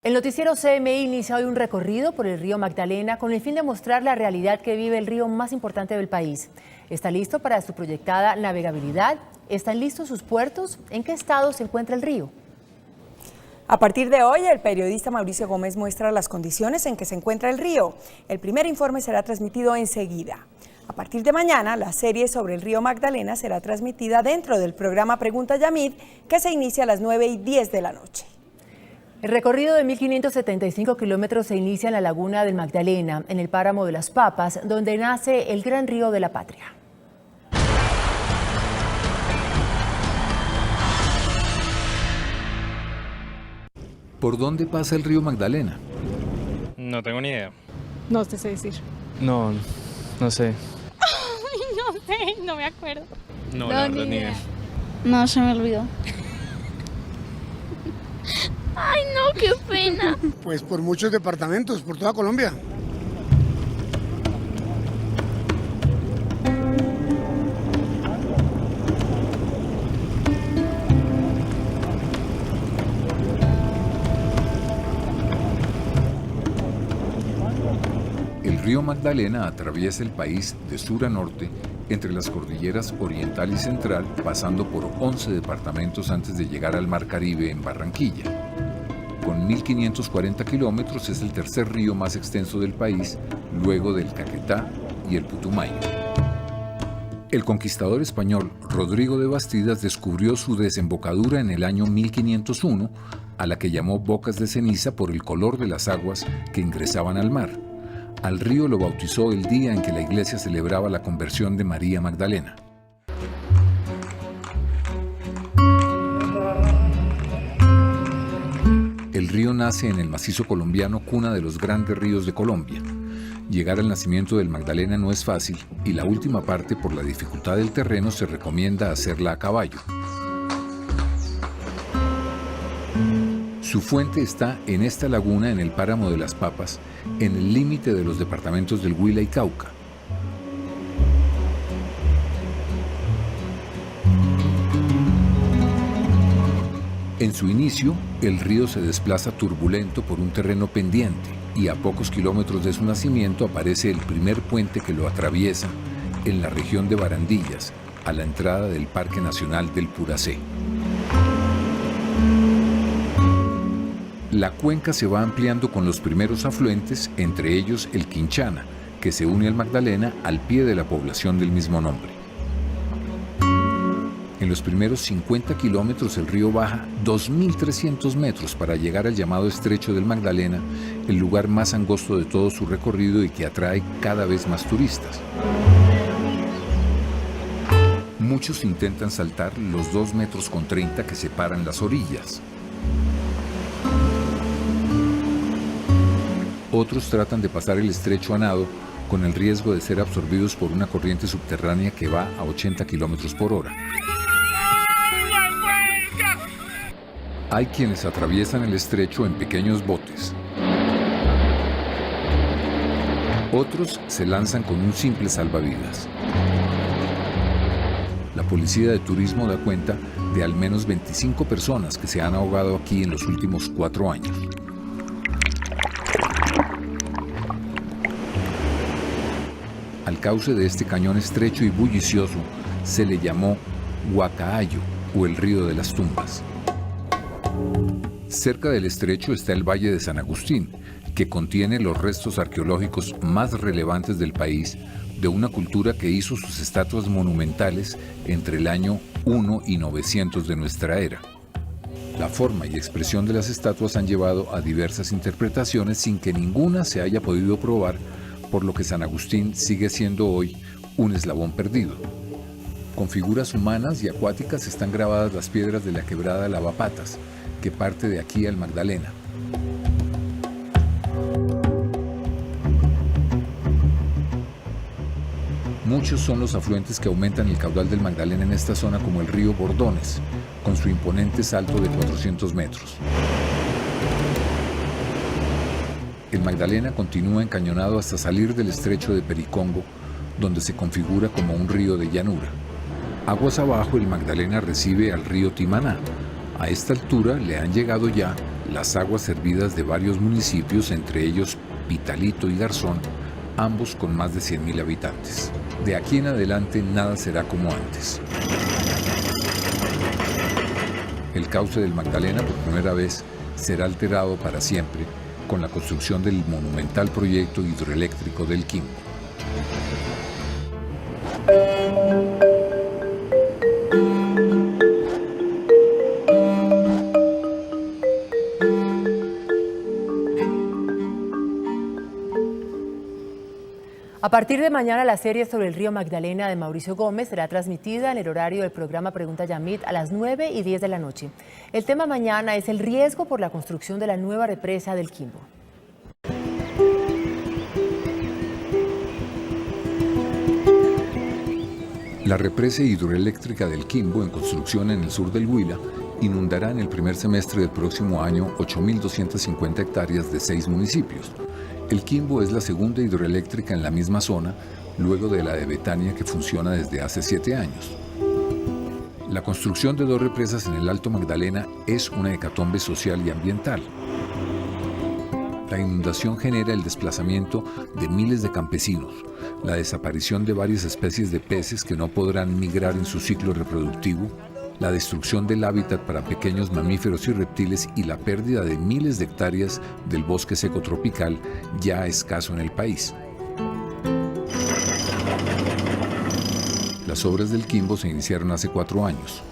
El noticiero CMI inicia hoy un recorrido por el río Magdalena con el fin de mostrar la realidad que vive el río más importante del país. ¿Está listo para su proyectada navegabilidad? ¿Están listos sus puertos? ¿En qué estado se encuentra el río? A partir de hoy, el periodista Mauricio Gómez muestra las condiciones en que se encuentra el río. El primer informe será transmitido enseguida. A partir de mañana, la serie sobre el río Magdalena será transmitida dentro del programa Pregunta Yamid, que se inicia a las 9:10 de la noche. El recorrido de 1.575 kilómetros se inicia en la laguna del Magdalena, en el páramo de Las Papas, donde nace el gran río de la patria. ¿Por dónde pasa el río Magdalena? No tengo ni idea. No te sé decir. No sé. No sé, no me acuerdo. No, la verdad ni idea. No, se me olvidó. Ay, no, qué pena. Pues por muchos departamentos, por toda Colombia. El río Magdalena atraviesa el país de sur a norte entre las cordilleras oriental y central, pasando por 11 departamentos antes de llegar al Mar Caribe en Barranquilla. Con 1.540 kilómetros es el tercer río más extenso del país, luego del Caquetá y el Putumayo. El conquistador español Rodrigo de Bastidas descubrió su desembocadura en el año 1501, a la que llamó Bocas de Ceniza por el color de las aguas que ingresaban al mar. Al río lo bautizó el día en que la iglesia celebraba la conversión de María Magdalena. El río nace en el macizo colombiano, cuna de los grandes ríos de Colombia. Llegar al nacimiento del Magdalena no es fácil y la última parte, por la dificultad del terreno, se recomienda hacerla a caballo. Su fuente está en esta laguna en el páramo de Las Papas, en el límite de los departamentos del Huila y Cauca. En su inicio, el río se desplaza turbulento por un terreno pendiente y a pocos kilómetros de su nacimiento aparece el primer puente que lo atraviesa en la región de Barandillas, a la entrada del Parque Nacional del Puracé. La cuenca se va ampliando con los primeros afluentes, entre ellos el Quinchana, que se une al Magdalena al pie de la población del mismo nombre. En los primeros 50 kilómetros el río baja 2.300 metros para llegar al llamado Estrecho del Magdalena, el lugar más angosto de todo su recorrido y que atrae cada vez más turistas. Muchos intentan saltar los 2,30 metros que separan las orillas. Otros tratan de pasar el estrecho a nado, con el riesgo de ser absorbidos por una corriente subterránea que va a 80 kilómetros por hora. Hay quienes atraviesan el estrecho en pequeños botes. Otros se lanzan con un simple salvavidas. La Policía de Turismo da cuenta de al menos 25 personas que se han ahogado aquí en los últimos 4 años. Al cauce de este cañón estrecho y bullicioso se le llamó Huacaayo, o el río de las tumbas. Cerca del estrecho está el Valle de San Agustín, que contiene los restos arqueológicos más relevantes del país, de una cultura que hizo sus estatuas monumentales entre el año 1 y 900 de nuestra era. La forma y expresión de las estatuas han llevado a diversas interpretaciones sin que ninguna se haya podido probar, por lo que San Agustín sigue siendo hoy un eslabón perdido. Con figuras humanas y acuáticas están grabadas las piedras de la quebrada Lavapatas, que parte de aquí al Magdalena. Muchos son los afluentes que aumentan el caudal del Magdalena en esta zona, como el río Bordones, con su imponente salto de 400 metros. El Magdalena continúa encañonado hasta salir del estrecho de Pericongo, donde se configura como un río de llanura. Aguas abajo, el Magdalena recibe al río Timaná. A esta altura le han llegado ya las aguas servidas de varios municipios, entre ellos Pitalito y Garzón, ambos con más de 100.000 habitantes. De aquí en adelante nada será como antes. El cauce del Magdalena por primera vez será alterado para siempre con la construcción del monumental proyecto hidroeléctrico del Quimbo. A partir de mañana, la serie sobre el río Magdalena de Mauricio Gómez será transmitida en el horario del programa Pregunta Yamit a las 9:10 de la noche. El tema mañana es el riesgo por la construcción de la nueva represa del Quimbo. La represa hidroeléctrica del Quimbo, en construcción en el sur del Huila, inundará en el primer semestre del próximo año 8.250 hectáreas de 6 municipios. El Quimbo es la segunda hidroeléctrica en la misma zona, luego de la de Betania, que funciona desde hace 7 años. La construcción de 2 represas en el Alto Magdalena es una hecatombe social y ambiental. La inundación genera el desplazamiento de miles de campesinos, la desaparición de varias especies de peces que no podrán migrar en su ciclo reproductivo, la destrucción del hábitat para pequeños mamíferos y reptiles y la pérdida de miles de hectáreas del bosque seco tropical ya escaso en el país. Las obras del Quimbo se iniciaron hace 4 años.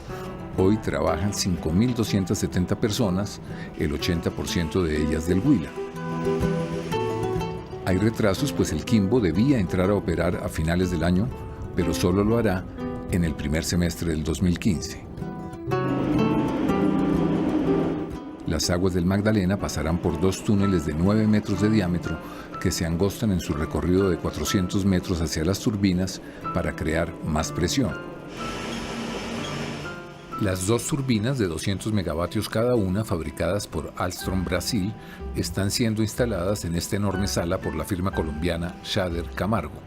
Hoy trabajan 5.270 personas, el 80% de ellas del Huila. Hay retrasos, pues el Quimbo debía entrar a operar a finales del año, pero solo lo hará en el primer semestre del 2015. Las aguas del Magdalena pasarán por 2 túneles de 9 metros de diámetro que se angostan en su recorrido de 400 metros hacia las turbinas para crear más presión. Las 2 turbinas de 200 megavatios cada una, fabricadas por Alstom Brasil, están siendo instaladas en esta enorme sala por la firma colombiana Schader Camargo.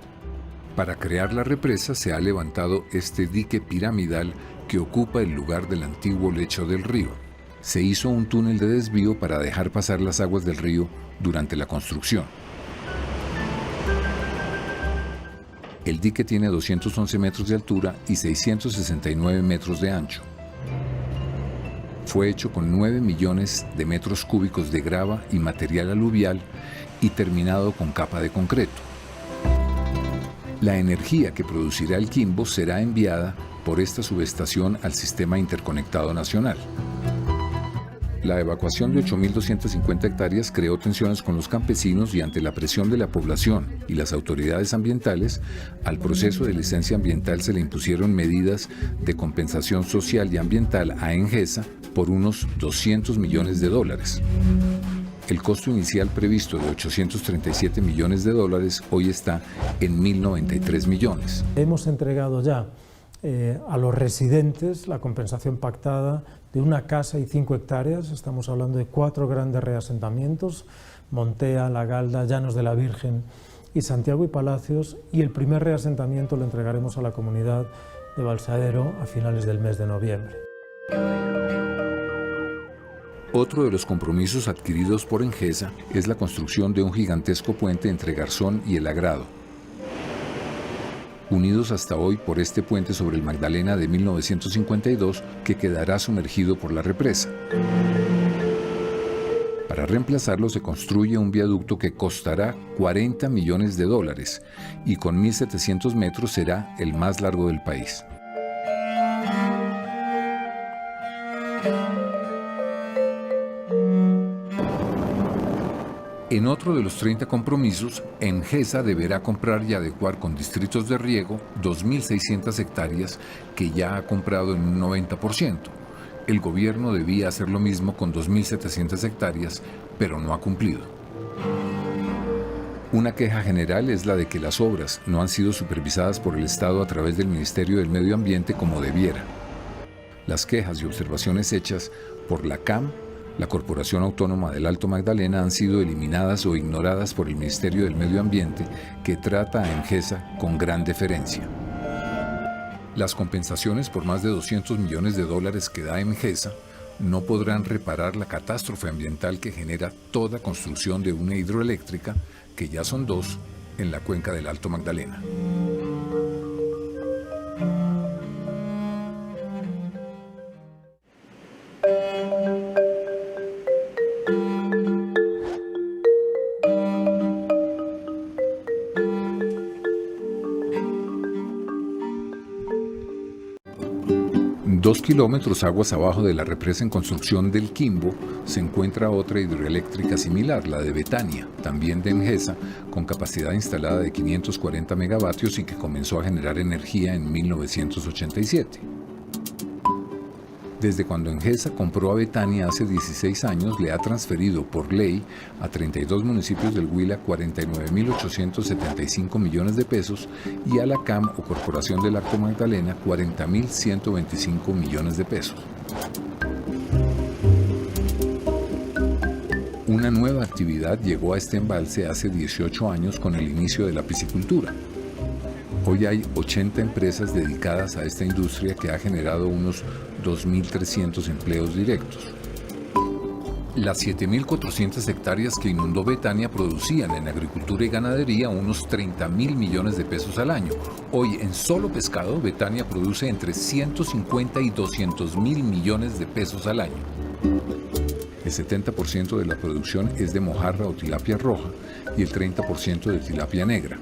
Para crear la represa se ha levantado este dique piramidal que ocupa el lugar del antiguo lecho del río. Se hizo un túnel de desvío para dejar pasar las aguas del río durante la construcción. El dique tiene 211 metros de altura y 669 metros de ancho. Fue hecho con 9 millones de metros cúbicos de grava y material aluvial y terminado con capa de concreto. La energía que producirá el Quimbo será enviada por esta subestación al Sistema Interconectado Nacional. La evacuación de 8.250 hectáreas creó tensiones con los campesinos y, ante la presión de la población y las autoridades ambientales, al proceso de licencia ambiental se le impusieron medidas de compensación social y ambiental a Engesa por unos $200 millones. El costo inicial previsto de $837 millones hoy está en 1.093 millones. Hemos entregado ya a los residentes la compensación pactada de una casa y 5 hectáreas. Estamos hablando de 4 grandes reasentamientos: Montea, La Galda, Llanos de la Virgen y Santiago y Palacios, y el primer reasentamiento lo entregaremos a la comunidad de Balsaero a finales del mes de noviembre. Otro de los compromisos adquiridos por Engesa es la construcción de un gigantesco puente entre Garzón y El Agrado. Unidos hasta hoy por este puente sobre el Magdalena de 1952, que quedará sumergido por la represa. Para reemplazarlo se construye un viaducto que costará $40 millones y con 1.700 metros será el más largo del país. En otro de los 30 compromisos, Engesa deberá comprar y adecuar con distritos de riego 2.600 hectáreas que ya ha comprado en un 90%. El gobierno debía hacer lo mismo con 2.700 hectáreas, pero no ha cumplido. Una queja general es la de que las obras no han sido supervisadas por el Estado a través del Ministerio del Medio Ambiente como debiera. Las quejas y observaciones hechas por la CAM, la Corporación Autónoma del Alto Magdalena, han sido eliminadas o ignoradas por el Ministerio del Medio Ambiente, que trata a Engesa con gran deferencia. Las compensaciones por más de $200 millones que da Engesa no podrán reparar la catástrofe ambiental que genera toda construcción de una hidroeléctrica, que ya son 2, en la cuenca del Alto Magdalena. Dos kilómetros aguas abajo de la represa en construcción del Quimbo se encuentra otra hidroeléctrica similar, la de Betania, también de Engesa, con capacidad instalada de 540 megavatios y que comenzó a generar energía en 1987. Desde cuando Engesa compró a Betania hace 16 años, le ha transferido por ley a 32 municipios del Huila 49.875 millones de pesos y a la CAM o Corporación del Alto Magdalena 40.125 millones de pesos. Una nueva actividad llegó a este embalse hace 18 años con el inicio de la piscicultura. Hoy hay 80 empresas dedicadas a esta industria que ha generado unos 2.300 empleos directos. Las 7.400 hectáreas que inundó Betania producían en agricultura y ganadería unos 30.000 millones de pesos al año. Hoy en solo pescado, Betania produce entre 150 y 200.000 millones de pesos al año. El 70% de la producción es de mojarra o tilapia roja y el 30% de tilapia negra.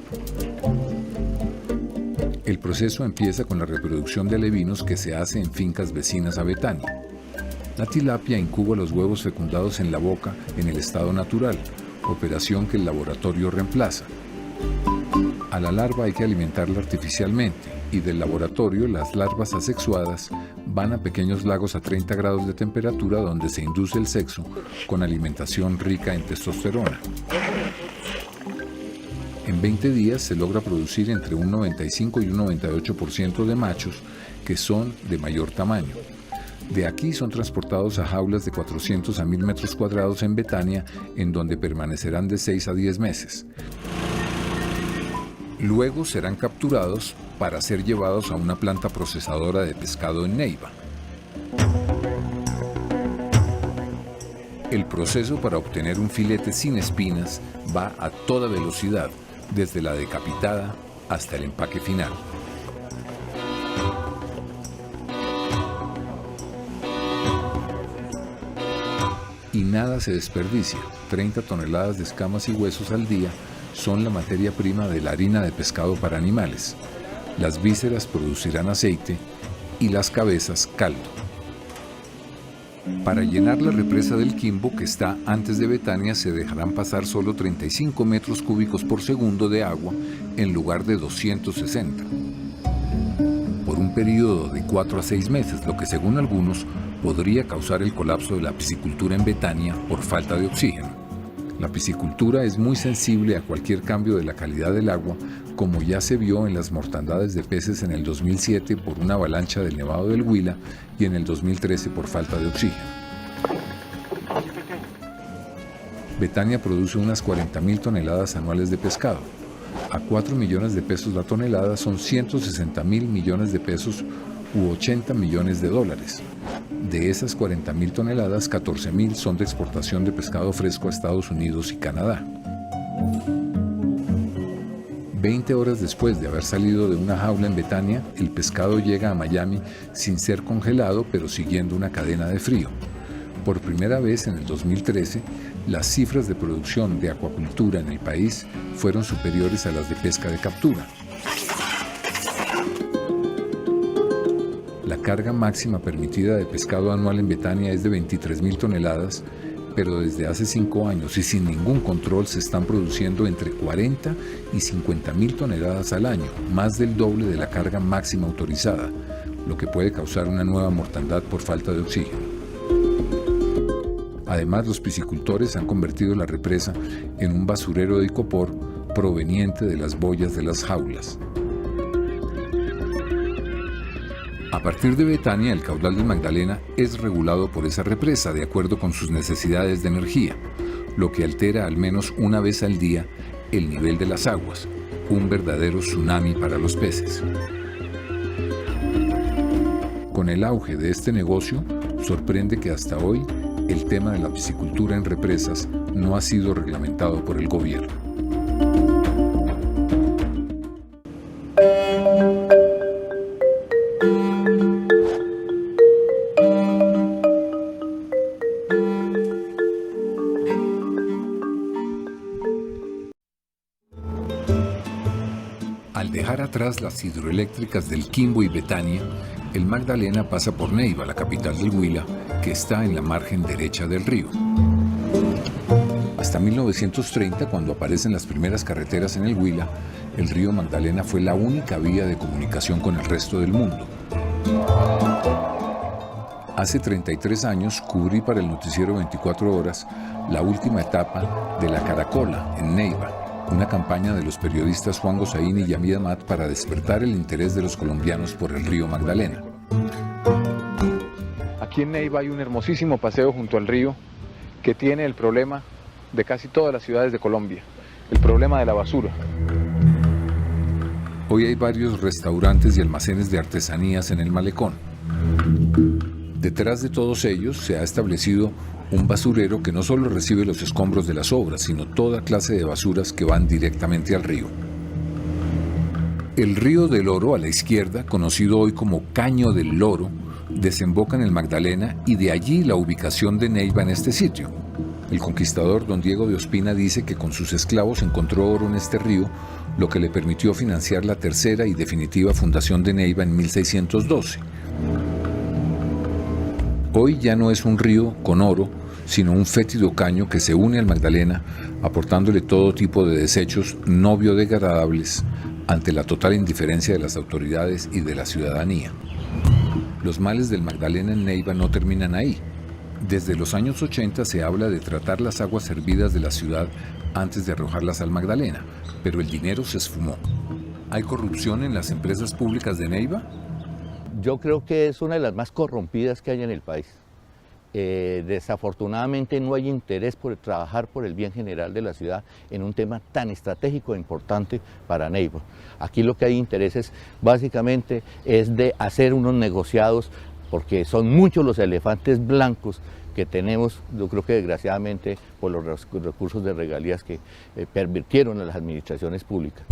El proceso empieza con la reproducción de alevinos que se hace en fincas vecinas a Betania. La tilapia incuba los huevos fecundados en la boca en el estado natural, operación que el laboratorio reemplaza. A la larva hay que alimentarla artificialmente y del laboratorio las larvas asexuadas van a pequeños lagos a 30 grados de temperatura donde se induce el sexo con alimentación rica en testosterona. En 20 días se logra producir entre un 95 y un 98% de machos que son de mayor tamaño. De aquí son transportados a jaulas de 400 a 1.000 metros cuadrados en Betania, en donde permanecerán de 6 a 10 meses. Luego serán capturados para ser llevados a una planta procesadora de pescado en Neiva. El proceso para obtener un filete sin espinas va a toda velocidad, desde la decapitada hasta el empaque final. Y nada se desperdicia. 30 toneladas de escamas y huesos al día son la materia prima de la harina de pescado para animales. Las vísceras producirán aceite y las cabezas caldo. Para llenar la represa del Quimbo, que está antes de Betania, se dejarán pasar solo 35 metros cúbicos por segundo de agua en lugar de 260. Por un periodo de 4 a 6 meses, lo que según algunos podría causar el colapso de la piscicultura en Betania por falta de oxígeno. La piscicultura es muy sensible a cualquier cambio de la calidad del agua, como ya se vio en las mortandades de peces en el 2007 por una avalancha del Nevado del Huila y en el 2013 por falta de oxígeno. Betania produce unas 40.000 toneladas anuales de pescado. A 4 millones de pesos la tonelada son 160.000 millones de pesos u 80 millones de dólares. De esas 40.000 toneladas, 14.000 son de exportación de pescado fresco a Estados Unidos y Canadá. 20 horas después de haber salido de una jaula en Betania, el pescado llega a Miami sin ser congelado, pero siguiendo una cadena de frío. Por primera vez en el 2013, las cifras de producción de acuacultura en el país fueron superiores a las de pesca de captura. La carga máxima permitida de pescado anual en Betania es de 23.000 toneladas, pero desde hace 5 años y sin ningún control se están produciendo entre 40 y 50.000 toneladas al año, más del doble de la carga máxima autorizada, lo que puede causar una nueva mortandad por falta de oxígeno. Además, los piscicultores han convertido la represa en un basurero de icopor proveniente de las boyas de las jaulas. A partir de Betania, el caudal del Magdalena es regulado por esa represa de acuerdo con sus necesidades de energía, lo que altera al menos una vez al día el nivel de las aguas, un verdadero tsunami para los peces. Con el auge de este negocio, Sorprende que hasta hoy el tema de la piscicultura en represas no ha sido reglamentado por el gobierno. Al dejar atrás las hidroeléctricas del Quimbo y Betania, el Magdalena pasa por Neiva, la capital del Huila, que está en la margen derecha del río. Hasta 1930, cuando aparecen las primeras carreteras en el Huila, el río Magdalena fue la única vía de comunicación con el resto del mundo. Hace 33 años cubrí para el noticiero 24 horas la última etapa de La Caracola, en Neiva, una campaña de los periodistas Juan Gosaín y Yamid Amat para despertar el interés de los colombianos por el río Magdalena. Aquí en Neiva hay un hermosísimo paseo junto al río que tiene el problema de casi todas las ciudades de Colombia, el problema de la basura. Hoy hay varios restaurantes y almacenes de artesanías en el malecón. Detrás de todos ellos se ha establecido un basurero que no solo recibe los escombros de las obras, sino toda clase de basuras que van directamente al río. El río del Oro, a la izquierda, conocido hoy como Caño del Loro, desemboca en el Magdalena y de allí la ubicación de Neiva en este sitio. El conquistador don Diego de Ospina dice que con sus esclavos encontró oro en este río, lo que le permitió financiar la tercera y definitiva fundación de Neiva en 1612. Hoy ya no es un río con oro, sino un fétido caño que se une al Magdalena, aportándole todo tipo de desechos no biodegradables ante la total indiferencia de las autoridades y de la ciudadanía. Los males del Magdalena en Neiva no terminan ahí. Desde los años 80 se habla de tratar las aguas hervidas de la ciudad antes de arrojarlas al Magdalena, pero el dinero se esfumó. ¿Hay corrupción en las empresas públicas de Neiva? Yo creo que es una de las más corrompidas que hay en el país. Desafortunadamente no hay interés por trabajar por el bien general de la ciudad en un tema tan estratégico e importante para Neiva. Aquí lo que hay intereses básicamente es de hacer unos negociados, porque son muchos los elefantes blancos que tenemos, yo creo que desgraciadamente por los recursos de regalías que pervirtieron a las administraciones públicas.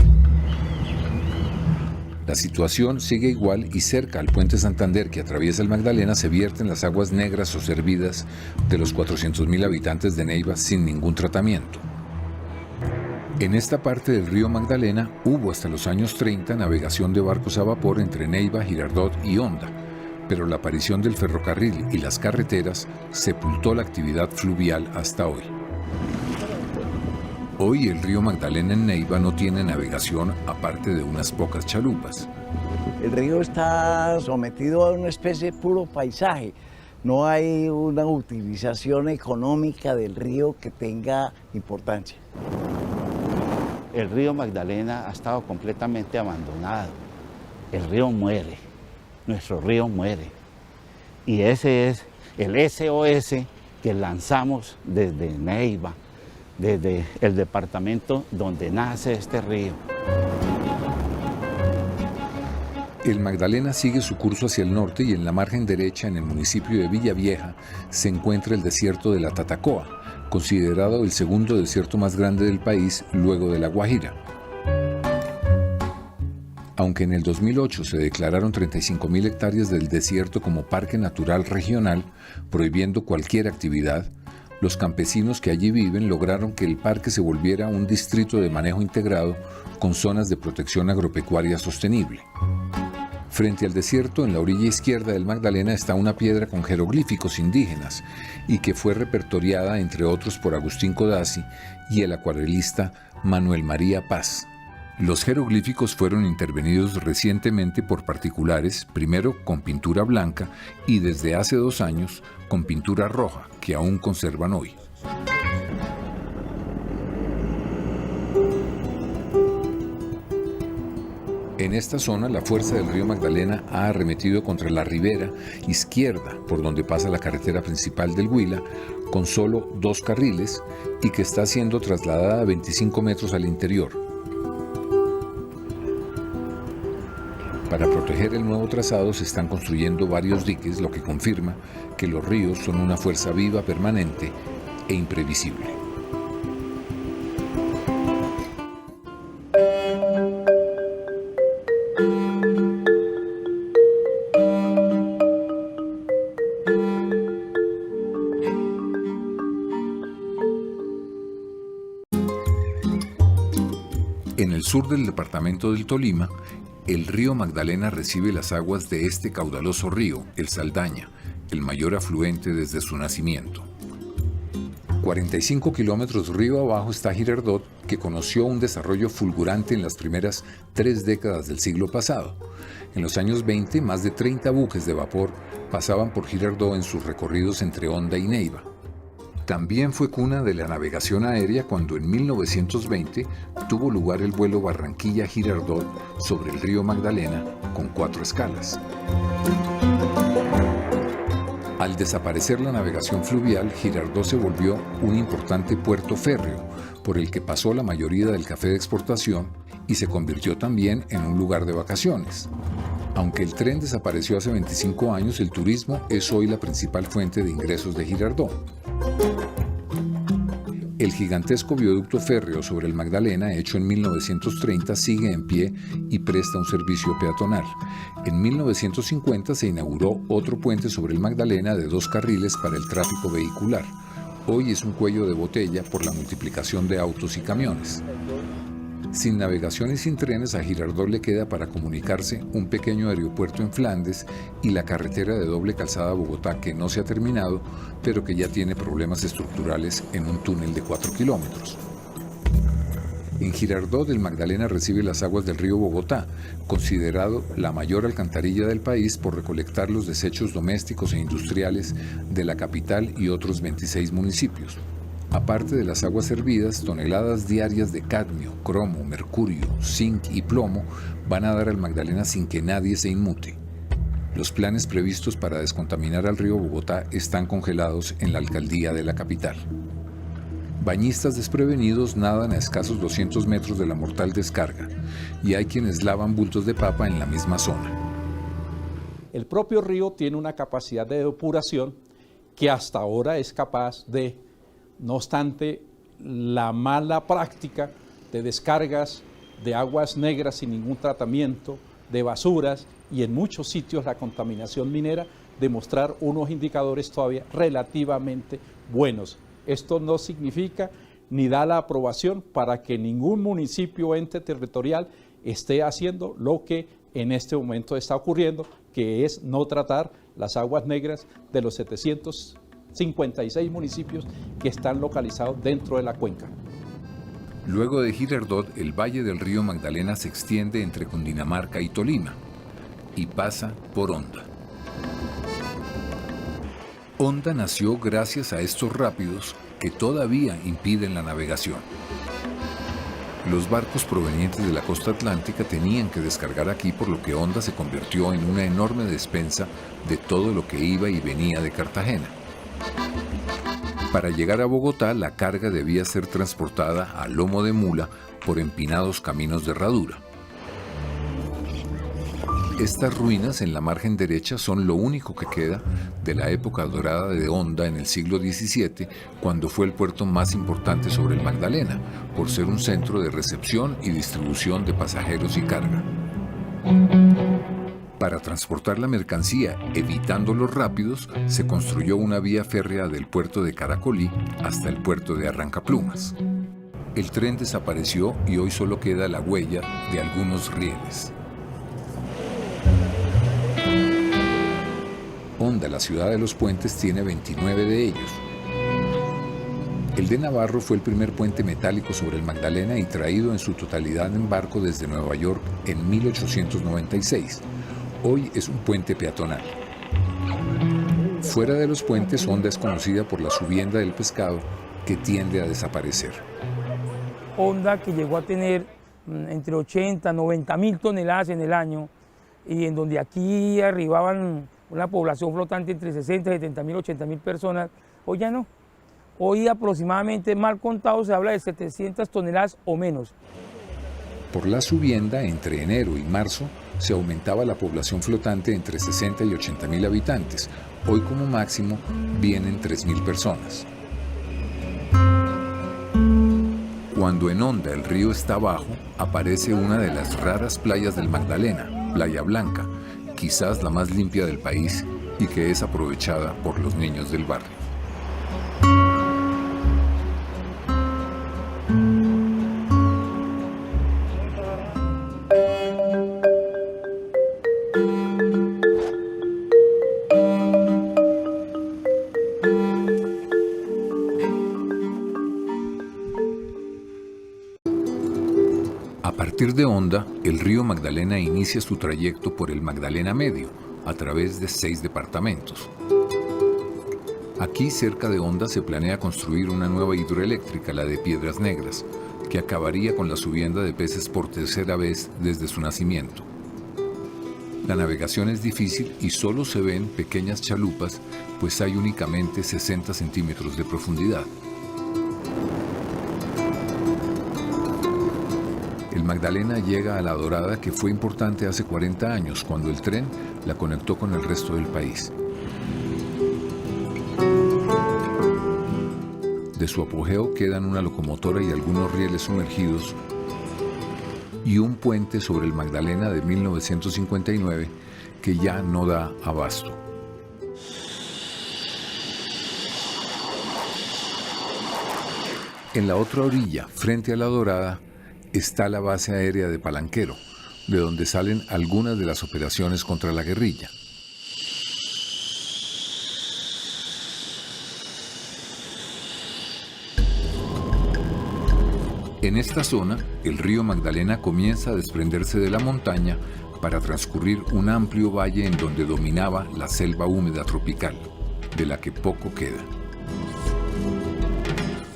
La situación sigue igual y cerca al puente Santander que atraviesa el Magdalena se vierten las aguas negras o servidas de los 400.000 habitantes de Neiva sin ningún tratamiento. En esta parte del río Magdalena hubo hasta los años 30 navegación de barcos a vapor entre Neiva, Girardot y Honda, pero la aparición del ferrocarril y las carreteras sepultó la actividad fluvial hasta hoy. Hoy el río Magdalena en Neiva no tiene navegación aparte de unas pocas chalupas. El río está sometido a una especie de puro paisaje. No hay una utilización económica del río que tenga importancia. El río Magdalena ha estado completamente abandonado. El río muere, nuestro río muere. Y ese es el SOS que lanzamos desde Neiva, desde el departamento donde nace este río. El Magdalena sigue su curso hacia el norte y en la margen derecha, en el municipio de Villavieja, se encuentra el desierto de la Tatacoa, considerado el segundo desierto más grande del país luego de La Guajira. Aunque en el 2008 se declararon 35.000 hectáreas del desierto como parque natural regional, prohibiendo cualquier actividad, los campesinos que allí viven lograron que el parque se volviera un distrito de manejo integrado con zonas de protección agropecuaria sostenible. Frente al desierto, en la orilla izquierda del Magdalena, está una piedra con jeroglíficos indígenas y que fue repertoriada, entre otros, por Agustín Codazzi y el acuarelista Manuel María Paz. Los jeroglíficos fueron intervenidos recientemente por particulares, primero con pintura blanca y desde hace 2 años con pintura roja, que aún conservan hoy. En esta zona, la fuerza del río Magdalena ha arremetido contra la ribera izquierda, por donde pasa la carretera principal del Huila, con solo 2 carriles y que está siendo trasladada a 25 metros al interior. Para proteger el nuevo trazado se están construyendo varios diques, lo que confirma que los ríos son una fuerza viva, permanente e imprevisible. En el sur del departamento del Tolima, el río Magdalena recibe las aguas de este caudaloso río, el Saldaña, el mayor afluente desde su nacimiento. 45 kilómetros río abajo está Girardot, que conoció un desarrollo fulgurante en las primeras 3 décadas del siglo pasado. En los años 20, más de 30 buques de vapor pasaban por Girardot en sus recorridos entre Honda y Neiva. También fue cuna de la navegación aérea cuando en 1920 tuvo lugar el vuelo Barranquilla-Girardot sobre el río Magdalena con 4 escalas. Al desaparecer la navegación fluvial, Girardot se volvió un importante puerto férreo por el que pasó la mayoría del café de exportación y se convirtió también en un lugar de vacaciones. Aunque el tren desapareció hace 25 años, el turismo es hoy la principal fuente de ingresos de Girardot. El gigantesco viaducto férreo sobre el Magdalena, hecho en 1930, sigue en pie y presta un servicio peatonal. En 1950 se inauguró otro puente sobre el Magdalena de 2 carriles para el tráfico vehicular. Hoy es un cuello de botella por la multiplicación de autos y camiones. Sin navegación y sin trenes, a Girardot le queda para comunicarse un pequeño aeropuerto en Flandes y la carretera de doble calzada a Bogotá, que no se ha terminado, pero que ya tiene problemas estructurales en un túnel de 4 kilómetros. En Girardot, el Magdalena recibe las aguas del río Bogotá, considerado la mayor alcantarilla del país por recolectar los desechos domésticos e industriales de la capital y otros 26 municipios. Aparte de las aguas servidas, toneladas diarias de cadmio, cromo, mercurio, zinc y plomo van a dar al Magdalena sin que nadie se inmute. Los planes previstos para descontaminar al río Bogotá están congelados en la alcaldía de la capital. Bañistas desprevenidos nadan a escasos 200 metros de la mortal descarga y hay quienes lavan bultos de papa en la misma zona. El propio río tiene una capacidad de depuración que hasta ahora es capaz de, no obstante la mala práctica de descargas de aguas negras sin ningún tratamiento, de basuras y en muchos sitios la contaminación minera, demostrar unos indicadores todavía relativamente buenos. Esto no significa ni da la aprobación para que ningún municipio o ente territorial esté haciendo lo que en este momento está ocurriendo, que es no tratar las aguas negras de los 756 municipios que están localizados dentro de la cuenca. Luego de Girardot, el valle del río Magdalena se extiende entre Cundinamarca y Tolima y pasa por Honda. Honda nació gracias a estos rápidos que todavía impiden la navegación. Los barcos provenientes de la costa atlántica tenían que descargar aquí, por lo que Honda se convirtió en una enorme despensa de todo lo que iba y venía de Cartagena. Para llegar a Bogotá, la carga debía ser transportada a lomo de mula por empinados caminos de herradura. Estas ruinas en la margen derecha son lo único que queda de la época dorada de Honda en el siglo XVII, cuando fue el puerto más importante sobre el Magdalena, por ser un centro de recepción y distribución de pasajeros y carga. Para transportar la mercancía, evitando los rápidos, se construyó una vía férrea del puerto de Caracolí hasta el puerto de Arrancaplumas. El tren desapareció y hoy solo queda la huella de algunos rieles. Honda, la ciudad de los puentes, tiene 29 de ellos. El de Navarro fue el primer puente metálico sobre el Magdalena y traído en su totalidad en barco desde Nueva York en 1896. Hoy es un puente peatonal. Fuera de los puentes, Honda es conocida por la subienda del pescado, que tiende a desaparecer. Honda, que llegó a tener entre 80 y 90 mil toneladas en el año, y en donde aquí arribaban una población flotante entre 60, 70 mil, 80 mil personas, hoy ya no. Hoy aproximadamente, mal contado, se habla de 700 toneladas o menos. Por la subienda, entre enero y marzo, se aumentaba la población flotante entre 60 y 80.000 habitantes. Hoy como máximo vienen 3.000 personas. Cuando en Honda el río está bajo, aparece una de las raras playas del Magdalena, Playa Blanca, quizás la más limpia del país y que es aprovechada por los niños del barrio. A partir de Honda, el río Magdalena inicia su trayecto por el Magdalena Medio, a través de 6 departamentos. Aquí, cerca de Honda, se planea construir una nueva hidroeléctrica, la de Piedras Negras, que acabaría con la subienda de peces por tercera vez desde su nacimiento. La navegación es difícil y solo se ven pequeñas chalupas, pues hay únicamente 60 centímetros de profundidad. El Magdalena llega a La Dorada, que fue importante hace 40 años, cuando el tren la conectó con el resto del país. De su apogeo quedan una locomotora y algunos rieles sumergidos y un puente sobre el Magdalena de 1959 que ya no da abasto. En la otra orilla, frente a La Dorada, está la base aérea de Palanquero, de donde salen algunas de las operaciones contra la guerrilla. En esta zona, el río Magdalena comienza a desprenderse de la montaña para transcurrir un amplio valle en donde dominaba la selva húmeda tropical, de la que poco queda.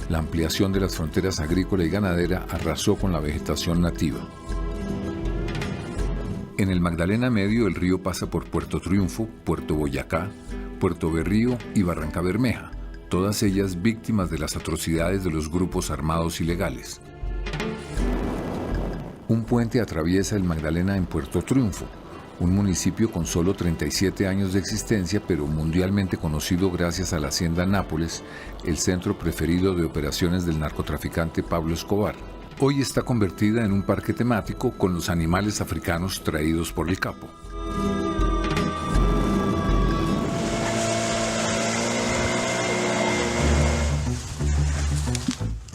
La ampliación de las fronteras agrícola y ganadera arrasó con la vegetación nativa. En el Magdalena Medio el río pasa por Puerto Triunfo, Puerto Boyacá, Puerto Berrío y Barranca Bermeja, todas ellas víctimas de las atrocidades de los grupos armados ilegales. Un puente atraviesa el Magdalena en Puerto Triunfo, un municipio con solo 37 años de existencia, pero mundialmente conocido gracias a la Hacienda Nápoles, el centro preferido de operaciones del narcotraficante Pablo Escobar. Hoy está convertida en un parque temático con los animales africanos traídos por el Capo.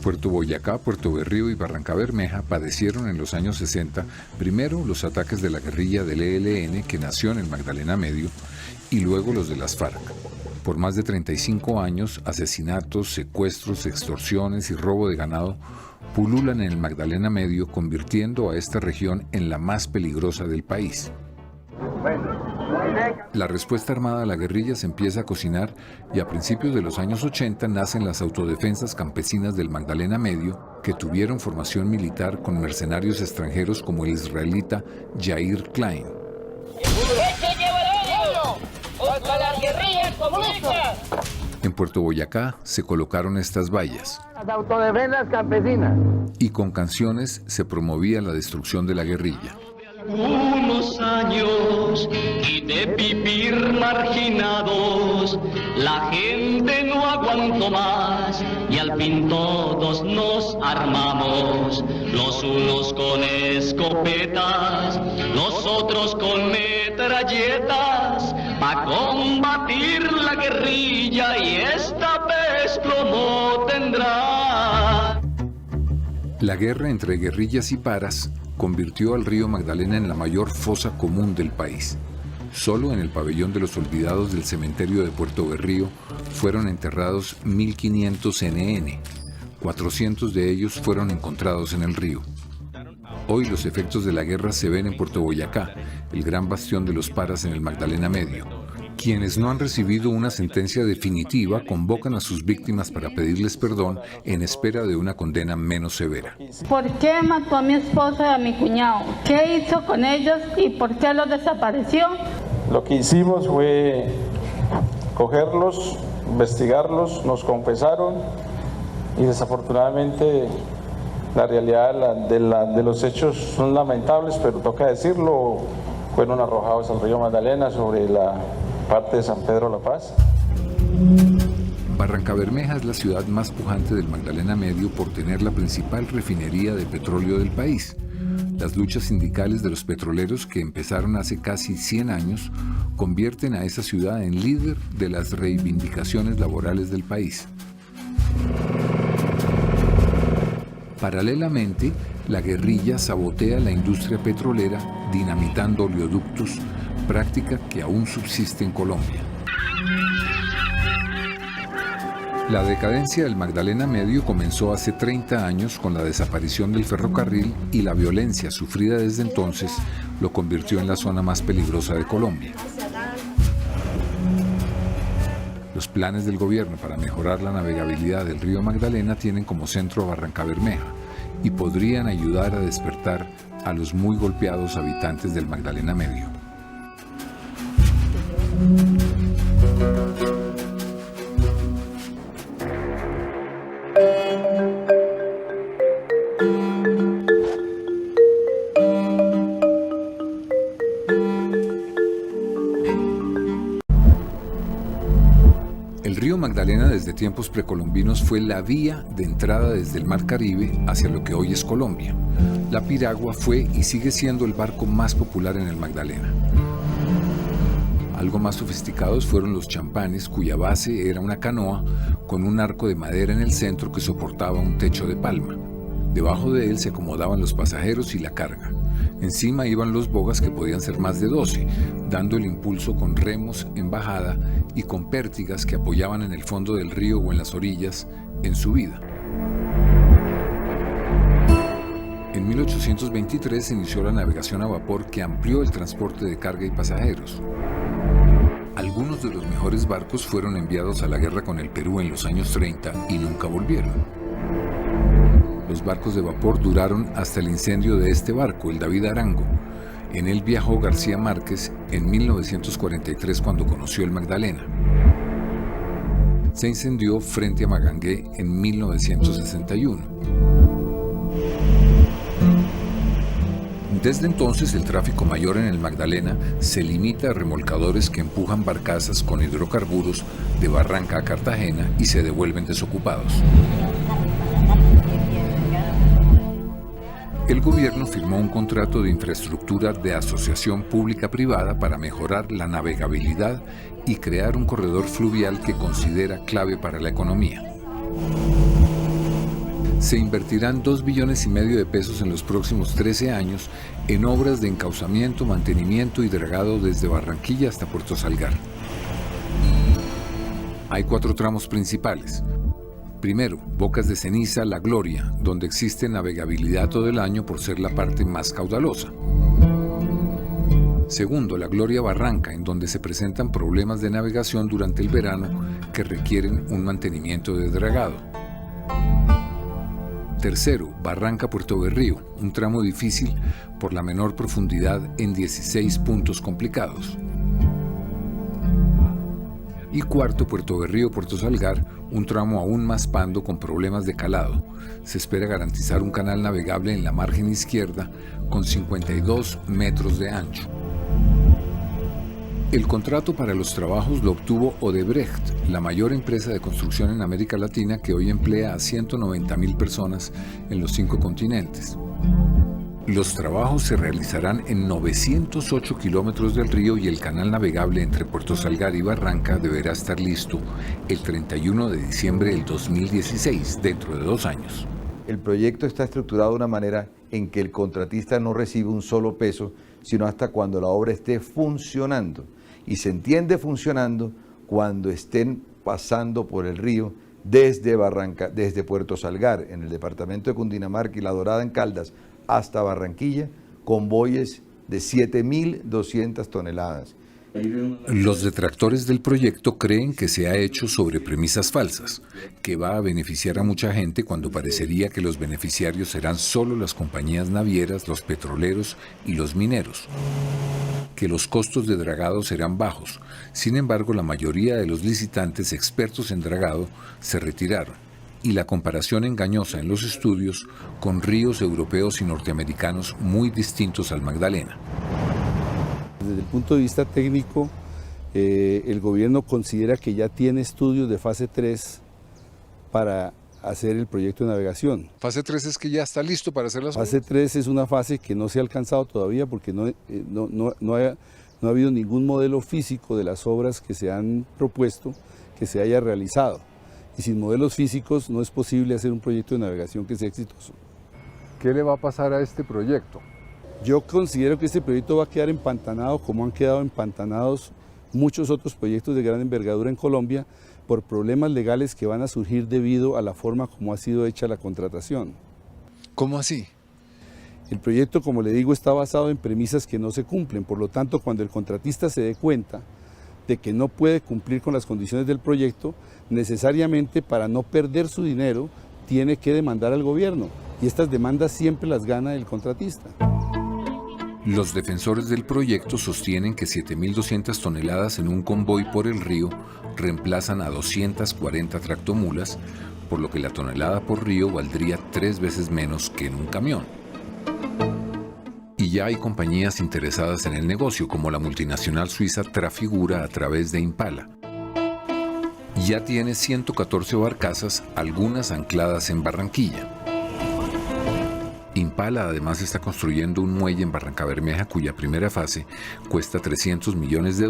Puerto Boyacá, Puerto Berrío y Barranca Bermeja padecieron en los años 60 primero los ataques de la guerrilla del ELN, que nació en el Magdalena Medio, y luego los de las FARC. Por más de 35 años, asesinatos, secuestros, extorsiones y robo de ganado pululan en el Magdalena Medio, convirtiendo a esta región en la más peligrosa del país. La respuesta armada a la guerrilla se empieza a cocinar y a principios de los años 80 nacen las autodefensas campesinas del Magdalena Medio, que tuvieron formación militar con mercenarios extranjeros como el israelita Yair Klein. En Puerto Boyacá se colocaron estas vallas. Las autodefensas campesinas. Y con canciones se promovía la destrucción de la guerrilla. Unos años y de vivir marginados, la gente no aguantó más y al fin todos nos armamos, los unos con escopetas, los otros con metralletas, para combatir la guerrilla y esta vez plomo tendrá. La guerra entre guerrillas y paras convirtió al río Magdalena en la mayor fosa común del país. Solo en el pabellón de los olvidados del cementerio de Puerto Berrío fueron enterrados 1.500 NN. 400 de ellos fueron encontrados en el río. Hoy los efectos de la guerra se ven en Puerto Boyacá, el gran bastión de los paras en el Magdalena Medio. Quienes no han recibido una sentencia definitiva convocan a sus víctimas para pedirles perdón en espera de una condena menos severa. ¿Por qué mató a mi esposa y a mi cuñado? ¿Qué hizo con ellos y por qué los desapareció? Lo que hicimos fue cogerlos, investigarlos, nos confesaron y desafortunadamente la realidad de los hechos son lamentables, pero toca decirlo. fueron arrojados al río Magdalena sobre la parte de San Pedro La Paz. Barrancabermeja es la ciudad más pujante del Magdalena Medio por tener la principal refinería de petróleo del país. Las luchas sindicales de los petroleros, que empezaron hace casi 100 años, convierten a esa ciudad en líder de las reivindicaciones laborales del país. Paralelamente, la guerrilla sabotea la industria petrolera dinamitando oleoductos, práctica que aún subsiste en Colombia. La decadencia del Magdalena Medio comenzó hace 30 años con la desaparición del ferrocarril y la violencia sufrida desde entonces lo convirtió en la zona más peligrosa de Colombia. Los planes del gobierno para mejorar la navegabilidad del río Magdalena tienen como centro a Barrancabermeja y podrían ayudar a despertar a los muy golpeados habitantes del Magdalena Medio. El río Magdalena desde tiempos precolombinos fue la vía de entrada desde el Mar Caribe hacia lo que hoy es Colombia. La piragua fue y sigue siendo el barco más popular en el Magdalena. Algo más sofisticados fueron los champanes, cuya base era una canoa con un arco de madera en el centro que soportaba un techo de palma. Debajo de él se acomodaban los pasajeros y la carga. Encima iban los bogas, que podían ser más de 12, dando el impulso con remos en bajada y con pértigas que apoyaban en el fondo del río o en las orillas en subida. En 1823 se inició la navegación a vapor, que amplió el transporte de carga y pasajeros. Algunos de los mejores barcos fueron enviados a la guerra con el Perú en los años 30 y nunca volvieron. Los barcos de vapor duraron hasta el incendio de este barco, el David Arango. En él viajó García Márquez en 1943 cuando conoció el Magdalena. Se incendió frente a Magangué en 1961. Desde entonces el tráfico mayor en el Magdalena se limita a remolcadores que empujan barcazas con hidrocarburos de Barranca a Cartagena y se devuelven desocupados. El gobierno firmó un contrato de infraestructura de asociación pública-privada para mejorar la navegabilidad y crear un corredor fluvial que considera clave para la economía. Se invertirán 2,5 billones de pesos en los próximos 13 años en obras de encauzamiento, mantenimiento y dragado desde Barranquilla hasta Puerto Salgar. Hay 4 tramos principales. Primero, Bocas de Ceniza, La Gloria, donde existe navegabilidad todo el año por ser la parte más caudalosa. Segundo, La Gloria Barranca, en donde se presentan problemas de navegación durante el verano que requieren un mantenimiento de dragado. Tercero, Barranca Puerto Berrío, un tramo difícil por la menor profundidad en 16 puntos complicados. Y cuarto, Puerto Berrío Puerto Salgar, un tramo aún más pando con problemas de calado. Se espera garantizar un canal navegable en la margen izquierda con 52 metros de ancho. El contrato para los trabajos lo obtuvo Odebrecht, la mayor empresa de construcción en América Latina, que hoy emplea a 190,000 personas en los 5 continentes. Los trabajos se realizarán en 908 kilómetros del río y el canal navegable entre Puerto Salgar y Barranca deberá estar listo el 31 de diciembre del 2016, dentro de 2 años. El proyecto está estructurado de una manera en que el contratista no recibe un solo peso, sino hasta cuando la obra esté funcionando. Y se entiende funcionando cuando estén pasando por el río desde Puerto Salgar, en el departamento de Cundinamarca y La Dorada en Caldas, hasta Barranquilla, convoyes de 7.200 toneladas. Los detractores del proyecto creen que se ha hecho sobre premisas falsas, que va a beneficiar a mucha gente cuando parecería que los beneficiarios serán solo las compañías navieras, los petroleros y los mineros, que los costos de dragado serán bajos. Sin embargo, la mayoría de los licitantes expertos en dragado se retiraron, y la comparación engañosa en los estudios con ríos europeos y norteamericanos muy distintos al Magdalena. Desde el punto de vista técnico, el gobierno considera que ya tiene estudios de fase 3 para hacer el proyecto de navegación. Fase 3 es que ya está listo para hacer las obras. Fase 3 es una fase que no se ha alcanzado todavía porque no ha habido ningún modelo físico de las obras que se han propuesto que se haya realizado. Y sin modelos físicos no es posible hacer un proyecto de navegación que sea exitoso. ¿Qué le va a pasar a este proyecto? Yo considero que este proyecto va a quedar empantanado como han quedado empantanados muchos otros proyectos de gran envergadura en Colombia por problemas legales que van a surgir debido a la forma como ha sido hecha la contratación. ¿Cómo así? El proyecto, como le digo, está basado en premisas que no se cumplen, por lo tanto, cuando el contratista se dé cuenta de que no puede cumplir con las condiciones del proyecto, necesariamente para no perder su dinero, tiene que demandar al gobierno, y estas demandas siempre las gana el contratista. Los defensores del proyecto sostienen que 7.200 toneladas en un convoy por el río reemplazan a 240 tractomulas, por lo que la tonelada por río valdría 3 veces menos que en un camión. Y ya hay compañías interesadas en el negocio, como la multinacional suiza Trafigura a través de Impala. Ya tiene 114 barcazas, algunas ancladas en Barranquilla. Impala además está construyendo un muelle en Barrancabermeja cuya primera fase cuesta $300 millones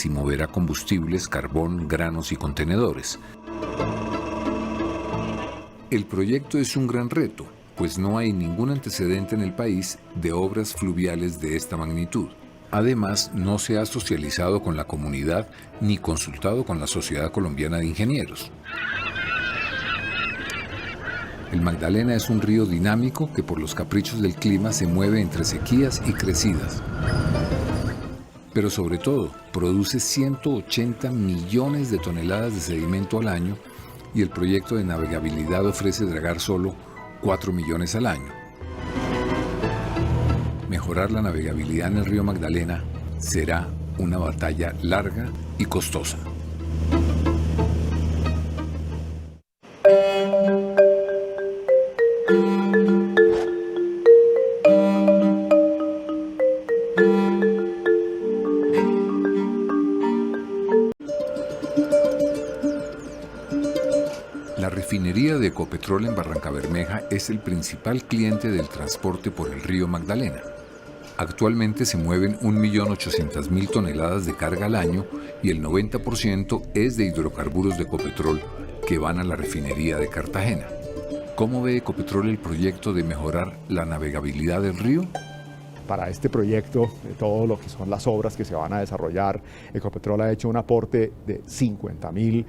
y moverá combustibles, carbón, granos y contenedores. El proyecto es un gran reto, pues no hay ningún antecedente en el país de obras fluviales de esta magnitud. Además, no se ha socializado con la comunidad ni consultado con la Sociedad Colombiana de Ingenieros. El Magdalena es un río dinámico que por los caprichos del clima se mueve entre sequías y crecidas. Pero sobre todo, produce 180 millones de toneladas de sedimento al año y el proyecto de navegabilidad ofrece dragar solo 4 millones al año. Mejorar la navegabilidad en el río Magdalena será una batalla larga y costosa. La refinería de Ecopetrol en Barrancabermeja es el principal cliente del transporte por el río Magdalena. Actualmente se mueven 1.800.000 toneladas de carga al año y el 90% es de hidrocarburos de Ecopetrol que van a la refinería de Cartagena. ¿Cómo ve Ecopetrol el proyecto de mejorar la navegabilidad del río? Para este proyecto, de todo lo que son las obras que se van a desarrollar, Ecopetrol ha hecho un aporte de 50.000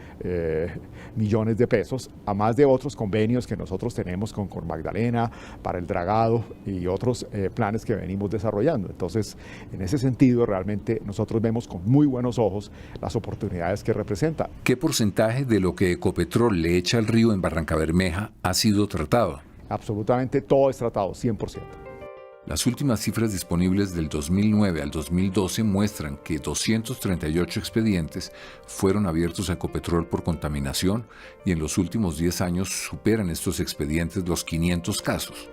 millones de pesos, a más de otros convenios que nosotros tenemos con Magdalena para el dragado y otros planes que venimos desarrollando. Entonces, en ese sentido, realmente nosotros vemos con muy buenos ojos las oportunidades que representa. ¿Qué porcentaje de lo que Ecopetrol le echa al río en Barrancabermeja ha sido tratado? Absolutamente todo es tratado, 100%. Las últimas cifras disponibles del 2009 al 2012 muestran que 238 expedientes fueron abiertos a Ecopetrol por contaminación y en los últimos 10 años superan estos expedientes los 500 casos.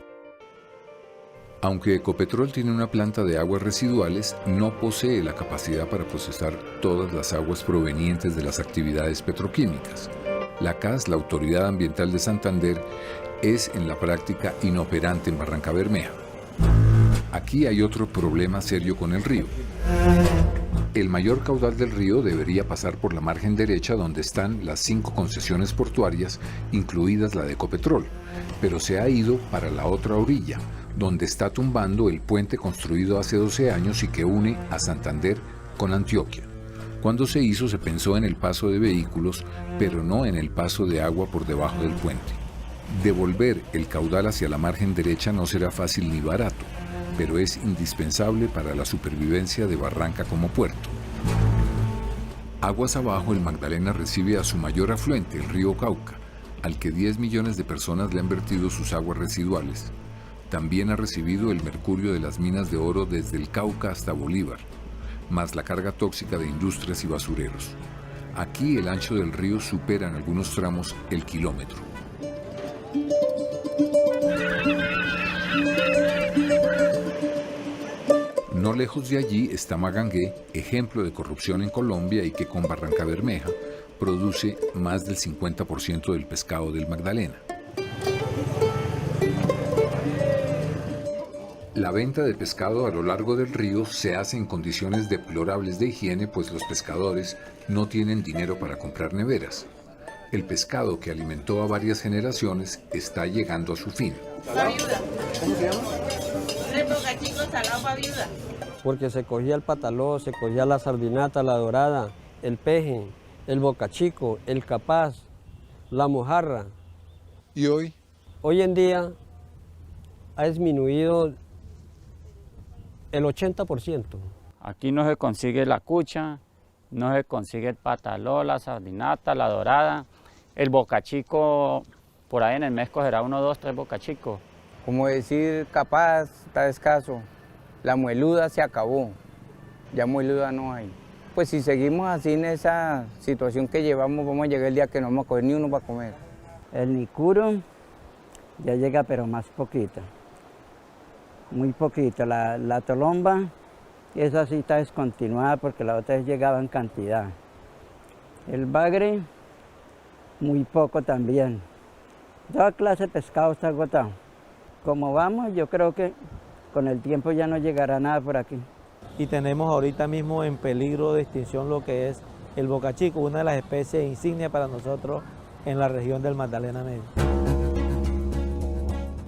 Aunque Ecopetrol tiene una planta de aguas residuales, no posee la capacidad para procesar todas las aguas provenientes de las actividades petroquímicas. La CAS, la Autoridad Ambiental de Santander, es en la práctica inoperante en Barrancabermeja. Aquí hay otro problema serio con el río. El mayor caudal del río debería pasar por la margen derecha donde están las 5 concesiones portuarias, incluidas la de Ecopetrol, pero se ha ido para la otra orilla, donde está tumbando el puente construido hace 12 años y que une a Santander con Antioquia. Cuando se hizo se pensó en el paso de vehículos, pero no en el paso de agua por debajo del puente. Devolver el caudal hacia la margen derecha no será fácil ni barato, pero es indispensable para la supervivencia de Barranca como puerto. Aguas abajo, el Magdalena recibe a su mayor afluente, el río Cauca, al que 10 millones de personas le han vertido sus aguas residuales. También ha recibido el mercurio de las minas de oro desde el Cauca hasta Bolívar, más la carga tóxica de industrias y basureros. Aquí el ancho del río supera en algunos tramos el kilómetro. No lejos de allí está Magangué, ejemplo de corrupción en Colombia y que con Barrancabermeja produce más del 50% del pescado del Magdalena. La venta de pescado a lo largo del río se hace en condiciones deplorables de higiene, pues los pescadores no tienen dinero para comprar neveras. El pescado que alimentó a varias generaciones está llegando a su fin. La viuda. ¿Cómo se llama? El bocachico salado para viuda. Porque se cogía el pataló, se cogía la sardinata, la dorada, el peje, el bocachico, el capaz, la mojarra. ¿Y hoy? Hoy en día ha disminuido el 80%. Aquí no se consigue la cucha, no se consigue el pataló, la sardinata, la dorada. El bocachico, por ahí en el mes cogerá 1, 2, 3 bocachicos. Como decir, capaz, está escaso. La mueluda se acabó, ya mueluda no hay. Pues si seguimos así en esa situación que llevamos, vamos a llegar el día que no vamos a coger ni uno para comer. El nicuro ya llega, pero más poquito. Muy poquito. La tolomba, esa sí está descontinuada porque la otra vez llegaba en cantidad. El bagre, muy poco también. Toda clase de pescado está agotado. Como vamos, yo creo que con el tiempo ya no llegará nada por aquí. Y tenemos ahorita mismo en peligro de extinción lo que es el bocachico, una de las especies insignia para nosotros en la región del Magdalena Medio.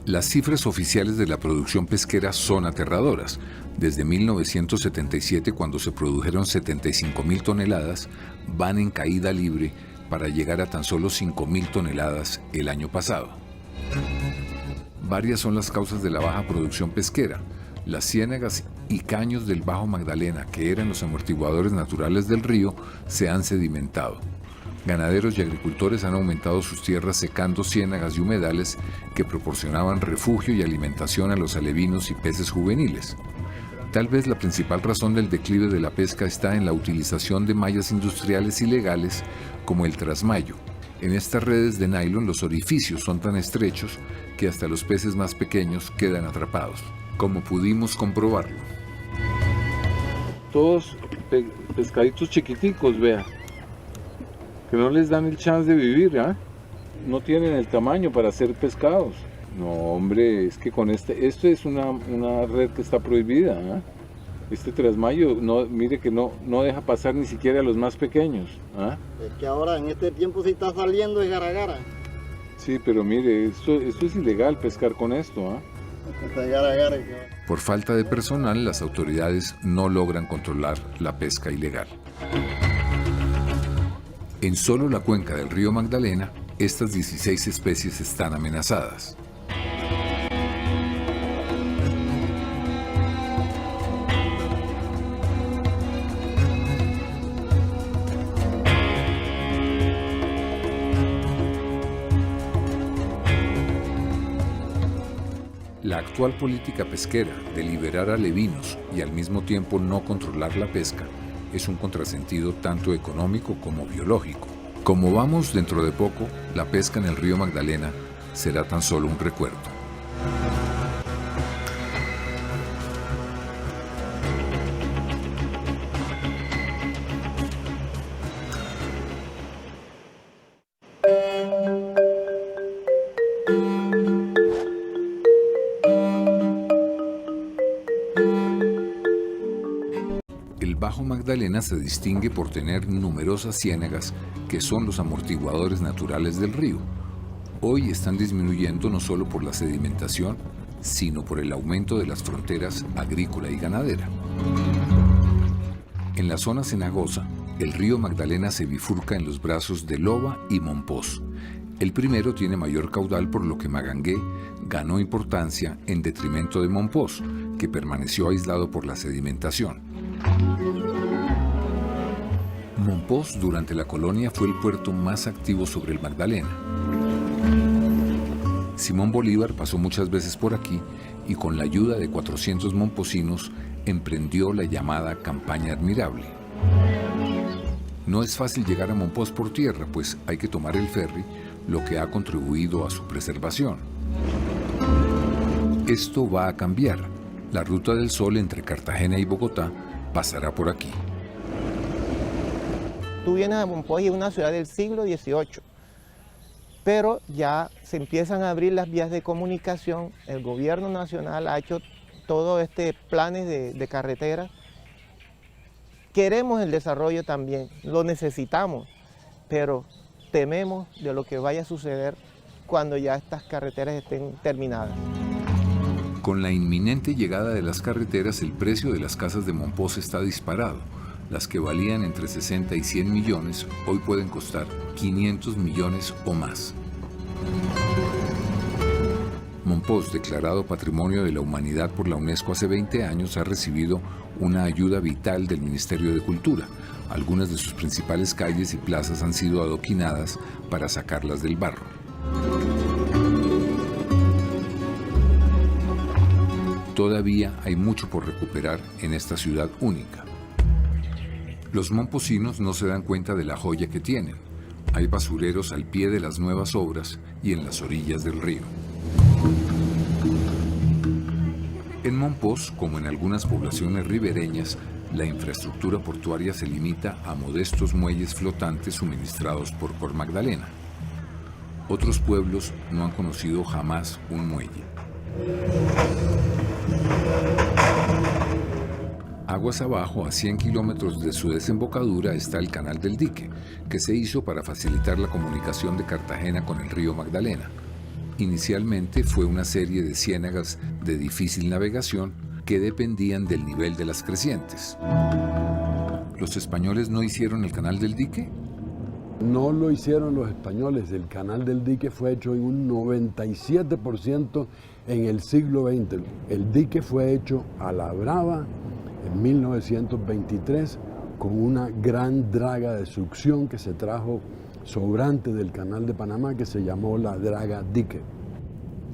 Las cifras oficiales de la producción pesquera son aterradoras. Desde 1977, cuando se produjeron 75.000 toneladas, van en caída libre para llegar a tan solo 5.000 toneladas el año pasado. Varias son las causas de la baja producción pesquera. Las ciénagas y caños del Bajo Magdalena, que eran los amortiguadores naturales del río, se han sedimentado. Ganaderos y agricultores han aumentado sus tierras secando ciénagas y humedales que proporcionaban refugio y alimentación a los alevinos y peces juveniles. Tal vez la principal razón del declive de la pesca está en la utilización de mallas industriales ilegales como el trasmayo. En estas redes de nylon los orificios son tan estrechos que hasta los peces más pequeños quedan atrapados, como pudimos comprobarlo. Todos pescaditos chiquiticos, vea, que no les dan el chance de vivir, ¿ah? No tienen el tamaño para ser pescados. No, hombre, es que con esto es una red que está prohibida, ¿ah? Este trasmayo, no, mire que no deja pasar ni siquiera a los más pequeños, ¿ah? Es que ahora en este tiempo sí está saliendo de gara-gara. Sí, pero mire, esto es ilegal pescar con esto, ¿ah? Por falta de personal, las autoridades no logran controlar la pesca ilegal. En solo la cuenca del río Magdalena, estas 16 especies están amenazadas. La actual política pesquera de liberar alevinos y al mismo tiempo no controlar la pesca es un contrasentido tanto económico como biológico. Como vamos dentro de poco, la pesca en el río Magdalena será tan solo un recuerdo. El Bajo Magdalena se distingue por tener numerosas ciénagas que son los amortiguadores naturales del río. Hoy están disminuyendo no solo por la sedimentación, sino por el aumento de las fronteras agrícola y ganadera. En la zona cenagosa, el río Magdalena se bifurca en los brazos de Loba y Mompox. El primero tiene mayor caudal, por lo que Magangué ganó importancia en detrimento de Mompox, que permaneció aislado por la sedimentación. Mompox durante la colonia fue el puerto más activo sobre el Magdalena. Simón Bolívar pasó muchas veces por aquí y con la ayuda de 400 momposinos emprendió la llamada Campaña Admirable. No es fácil llegar a Mompox por tierra, pues hay que tomar el ferry, lo que ha contribuido a su preservación. Esto va a cambiar. La Ruta del Sol entre Cartagena y Bogotá pasará por aquí. Tú vienes a Monpós y es una ciudad del siglo XVIII, pero ya se empiezan a abrir las vías de comunicación. El gobierno nacional ha hecho todo planes de carreteras. Queremos el desarrollo también, lo necesitamos, pero tememos de lo que vaya a suceder cuando ya estas carreteras estén terminadas. Con la inminente llegada de las carreteras, el precio de las casas de Monpós está disparado. Las que valían entre 60 y 100 millones, hoy pueden costar 500 millones o más. Monpós, declarado Patrimonio de la Humanidad por la UNESCO hace 20 años, ha recibido una ayuda vital del Ministerio de Cultura. Algunas de sus principales calles y plazas han sido adoquinadas para sacarlas del barro. Todavía hay mucho por recuperar en esta ciudad única. Los monposinos no se dan cuenta de la joya que tienen. Hay basureros al pie de las nuevas obras y en las orillas del río. En Monpós, como en algunas poblaciones ribereñas, la infraestructura portuaria se limita a modestos muelles flotantes suministrados por Cor Magdalena. Otros pueblos no han conocido jamás un muelle. Aguas abajo, a 100 kilómetros de su desembocadura, está el Canal del Dique, que se hizo para facilitar la comunicación de Cartagena con el río Magdalena. Inicialmente fue una serie de ciénagas de difícil navegación que dependían del nivel de las crecientes. ¿Los españoles no hicieron el Canal del Dique? No lo hicieron los españoles. El Canal del Dique fue hecho en un 97% en el siglo XX. El dique fue hecho a la brava en 1923 con una gran draga de succión que se trajo sobrante del Canal de Panamá, que se llamó la draga dique.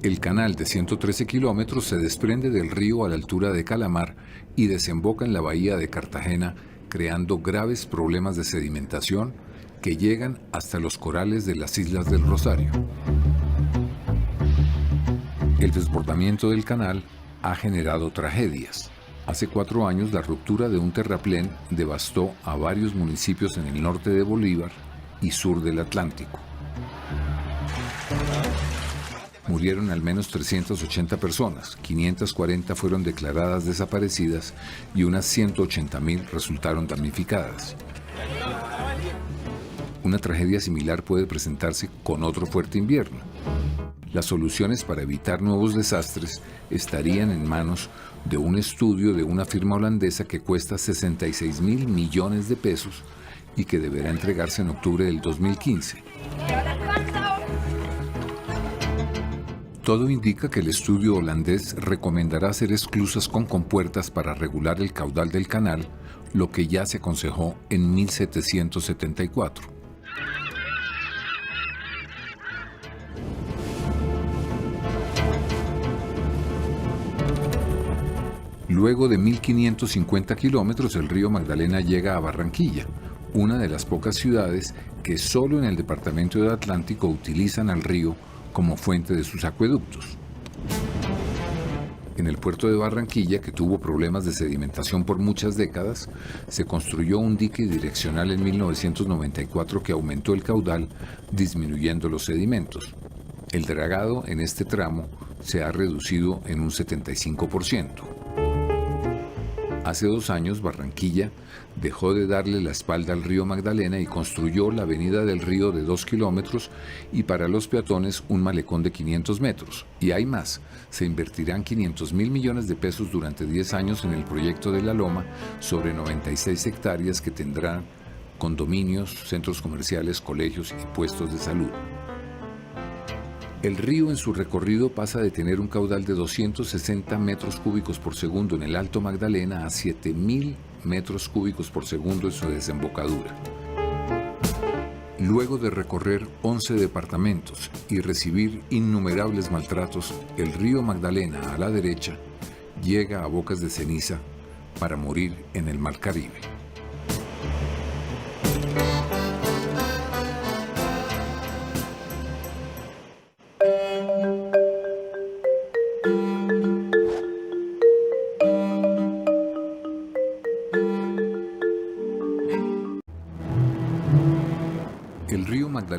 El canal de 113 kilómetros se desprende del río a la altura de Calamar y desemboca en la bahía de Cartagena, creando graves problemas de sedimentación que llegan hasta los corales de las Islas del Rosario. El desbordamiento del canal ha generado tragedias. Hace 4 años, la ruptura de un terraplén devastó a varios municipios en el norte de Bolívar y sur del Atlántico. Murieron al menos 380 personas, 540 fueron declaradas desaparecidas y unas 180.000 resultaron damnificadas. Una tragedia similar puede presentarse con otro fuerte invierno. Las soluciones para evitar nuevos desastres estarían en manos de un estudio de una firma holandesa que cuesta 66.000 millones de pesos y que deberá entregarse en octubre del 2015. Todo indica que el estudio holandés recomendará hacer esclusas con compuertas para regular el caudal del canal, lo que ya se aconsejó en 1774. Luego de 1.550 kilómetros, el río Magdalena llega a Barranquilla, una de las pocas ciudades que solo en el departamento del Atlántico utilizan al río como fuente de sus acueductos. En el puerto de Barranquilla, que tuvo problemas de sedimentación por muchas décadas, se construyó un dique direccional en 1994 que aumentó el caudal, disminuyendo los sedimentos. El dragado en este tramo se ha reducido en un 75%. Hace 2 años, Barranquilla dejó de darle la espalda al río Magdalena y construyó la avenida del río de 2 kilómetros y para los peatones un malecón de 500 metros. Y hay más, se invertirán 500.000 millones de pesos durante 10 años en el proyecto de La Loma sobre 96 hectáreas que tendrán condominios, centros comerciales, colegios y puestos de salud. El río en su recorrido pasa de tener un caudal de 260 metros cúbicos por segundo en el Alto Magdalena a 7.000 metros cúbicos por segundo en su desembocadura. Luego de recorrer 11 departamentos y recibir innumerables maltratos, el río Magdalena a la derecha llega a Bocas de Ceniza para morir en el Mar Caribe.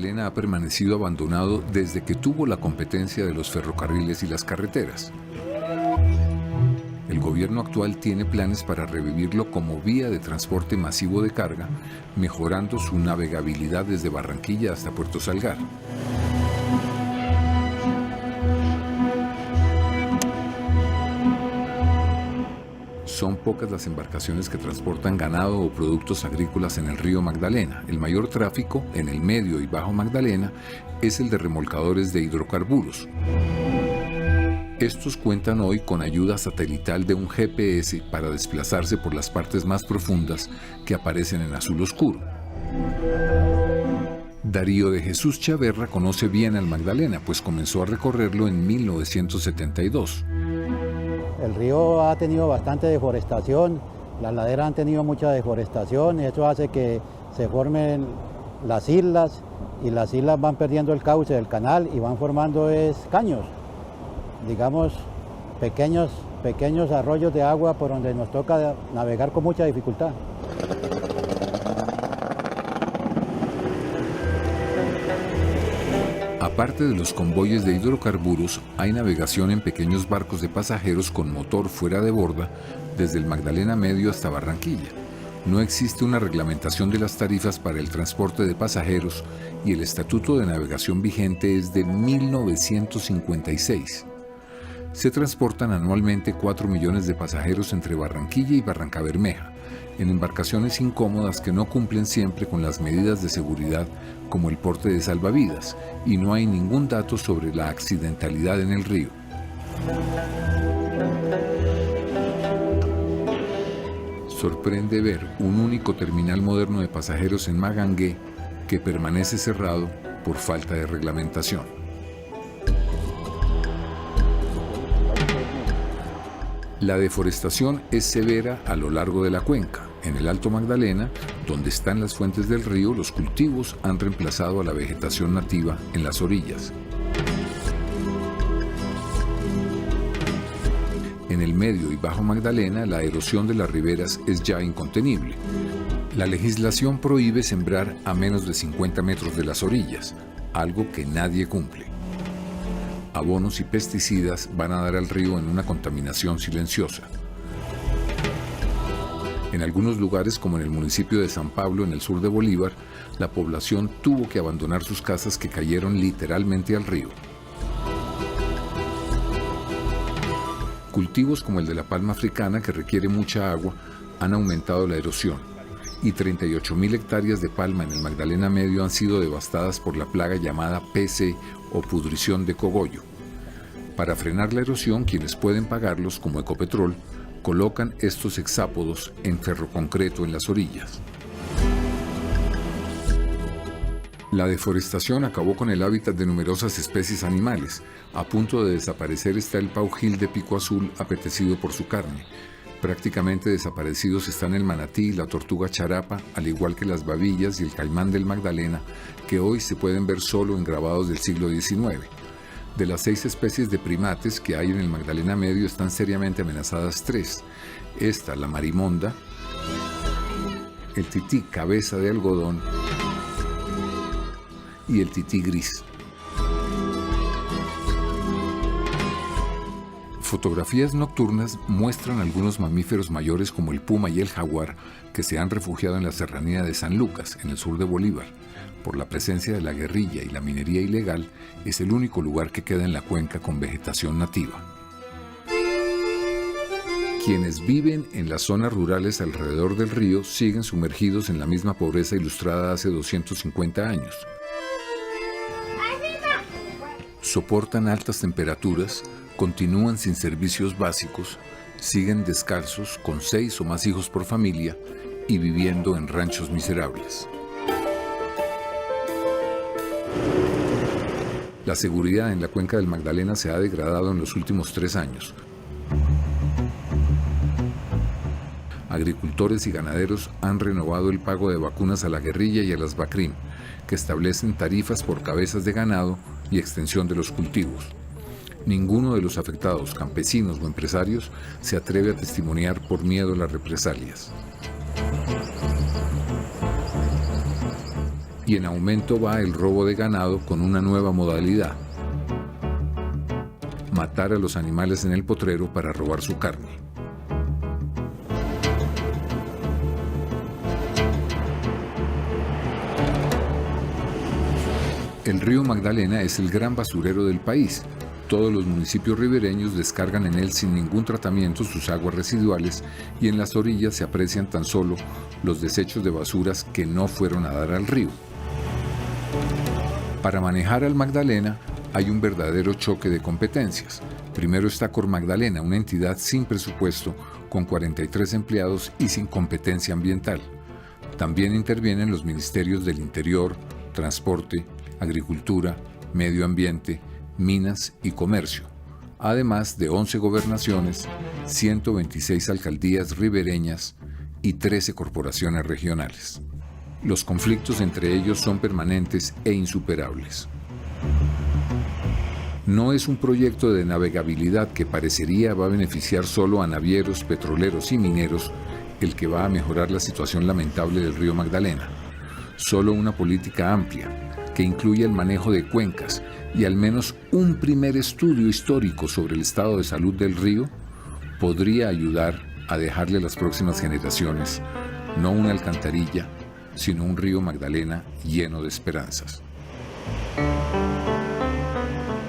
Magdalena ha permanecido abandonado desde que tuvo la competencia de los ferrocarriles y las carreteras. El gobierno actual tiene planes para revivirlo como vía de transporte masivo de carga, mejorando su navegabilidad desde Barranquilla hasta Puerto Salgar. Son pocas las embarcaciones que transportan ganado o productos agrícolas en el río Magdalena. El mayor tráfico en el medio y bajo Magdalena es el de remolcadores de hidrocarburos. Estos cuentan hoy con ayuda satelital de un GPS para desplazarse por las partes más profundas que aparecen en azul oscuro. Darío de Jesús Chaverra conoce bien al Magdalena, pues comenzó a recorrerlo en 1972. El río ha tenido bastante deforestación, las laderas han tenido mucha deforestación y eso hace que se formen las islas y las islas van perdiendo el cauce del canal y van formando caños, digamos pequeños arroyos de agua por donde nos toca navegar con mucha dificultad. Aparte de los convoyes de hidrocarburos, hay navegación en pequeños barcos de pasajeros con motor fuera de borda desde el Magdalena Medio hasta Barranquilla. No existe una reglamentación de las tarifas para el transporte de pasajeros y el Estatuto de Navegación vigente es de 1956. Se transportan anualmente 4 millones de pasajeros entre Barranquilla y Barrancabermeja, en embarcaciones incómodas que no cumplen siempre con las medidas de seguridad como el porte de salvavidas, y no hay ningún dato sobre la accidentalidad en el río. Sorprende ver un único terminal moderno de pasajeros en Magangué que permanece cerrado por falta de reglamentación. La deforestación es severa a lo largo de la cuenca. En el Alto Magdalena, donde están las fuentes del río, los cultivos han reemplazado a la vegetación nativa en las orillas. En el Medio y Bajo Magdalena, la erosión de las riberas es ya incontenible. La legislación prohíbe sembrar a menos de 50 metros de las orillas, algo que nadie cumple. Abonos y pesticidas van a dar al río en una contaminación silenciosa. En algunos lugares, como en el municipio de San Pablo, en el sur de Bolívar, la población tuvo que abandonar sus casas que cayeron literalmente al río. Cultivos como el de la palma africana, que requiere mucha agua, han aumentado la erosión, y 38.000 hectáreas de palma en el Magdalena Medio han sido devastadas por la plaga llamada PC o pudrición de cogollo. Para frenar la erosión, quienes pueden pagarlos, como Ecopetrol, colocan estos hexápodos en ferroconcreto en las orillas. La deforestación acabó con el hábitat de numerosas especies animales. A punto de desaparecer está el paujil de pico azul, apetecido por su carne. Prácticamente desaparecidos están el manatí y la tortuga charapa, al igual que las babillas y el caimán del Magdalena, que hoy se pueden ver solo en grabados del siglo XIX. De las 6 especies de primates que hay en el Magdalena Medio están seriamente amenazadas 3. Esta, la marimonda, el tití cabeza de algodón y el tití gris. Fotografías nocturnas muestran algunos mamíferos mayores como el puma y el jaguar que se han refugiado en la serranía de San Lucas, en el sur de Bolívar. Por la presencia de la guerrilla y la minería ilegal, es el único lugar que queda en la cuenca con vegetación nativa. Quienes viven en las zonas rurales alrededor del río siguen sumergidos en la misma pobreza ilustrada hace 250 años. Soportan altas temperaturas, continúan sin servicios básicos, siguen descalzos con 6 o más hijos por familia y viviendo en ranchos miserables. La seguridad en la cuenca del Magdalena se ha degradado en los últimos 3 años. Agricultores y ganaderos han renovado el pago de vacunas a la guerrilla y a las BACRIM, que establecen tarifas por cabezas de ganado y extensión de los cultivos. Ninguno de los afectados, campesinos o empresarios, se atreve a testimoniar por miedo a las represalias. Y en aumento va el robo de ganado con una nueva modalidad: matar a los animales en el potrero para robar su carne. El río Magdalena es el gran basurero del país. Todos los municipios ribereños descargan en él sin ningún tratamiento sus aguas residuales y en las orillas se aprecian tan solo los desechos de basuras que no fueron a dar al río. Para manejar al Magdalena hay un verdadero choque de competencias. Primero está Cormagdalena, una entidad sin presupuesto, con 43 empleados y sin competencia ambiental. También intervienen los ministerios del Interior, Transporte, Agricultura, Medio Ambiente, Minas y Comercio, además de 11 gobernaciones, 126 alcaldías ribereñas y 13 corporaciones regionales. Los conflictos entre ellos son permanentes e insuperables. No es un proyecto de navegabilidad que parecería va a beneficiar solo a navieros, petroleros y mineros el que va a mejorar la situación lamentable del río Magdalena. Solo una política amplia, que incluya el manejo de cuencas y al menos un primer estudio histórico sobre el estado de salud del río, podría ayudar a dejarle a las próximas generaciones no una alcantarilla, sino un río Magdalena lleno de esperanzas.